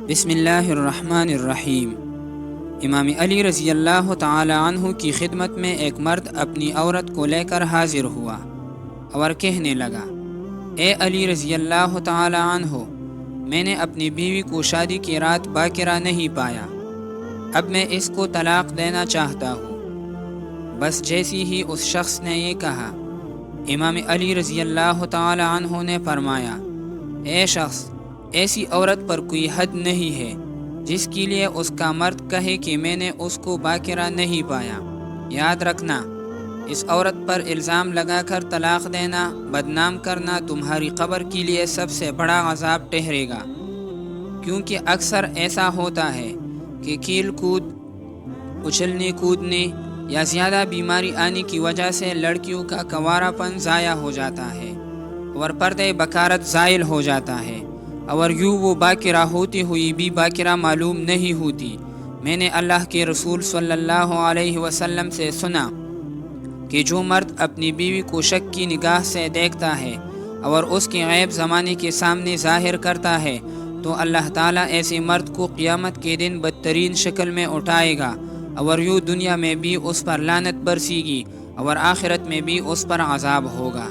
بسم اللہ الرحمن الرحیم۔ امام علی رضی اللہ تعالی عنہ کی خدمت میں ایک مرد اپنی عورت کو لے کر حاضر ہوا اور کہنے لگا، اے علی رضی اللہ تعالی عنہ، میں نے اپنی بیوی کو شادی کی رات باکرہ نہیں پایا، اب میں اس کو طلاق دینا چاہتا ہوں۔ بس جیسی ہی اس شخص نے یہ کہا، امام علی رضی اللہ تعالی عنہ نے فرمایا، اے شخص، ایسی عورت پر کوئی حد نہیں ہے جس کے لیے اس کا مرد کہے کہ میں نے اس کو باکرہ نہیں پایا۔ یاد رکھنا، اس عورت پر الزام لگا کر طلاق دینا، بدنام کرنا تمہاری قبر کے لیے سب سے بڑا عذاب ٹھہرے گا، کیونکہ اکثر ایسا ہوتا ہے کہ کھیل کود، اچھلنے کودنے یا زیادہ بیماری آنے کی وجہ سے لڑکیوں کا کنوارا پن ضائع ہو جاتا ہے اور پردہ بکارت زائل ہو جاتا ہے، اور یوں وہ باکرہ ہوتی ہوئی بھی باکرہ معلوم نہیں ہوتی۔ میں نے اللہ کے رسول صلی اللہ علیہ وسلم سے سنا کہ جو مرد اپنی بیوی کو شک کی نگاہ سے دیکھتا ہے اور اس کے عیب زمانے کے سامنے ظاہر کرتا ہے تو اللہ تعالیٰ ایسے مرد کو قیامت کے دن بدترین شکل میں اٹھائے گا، اور یوں دنیا میں بھی اس پر لعنت برسے گی اور آخرت میں بھی اس پر عذاب ہوگا۔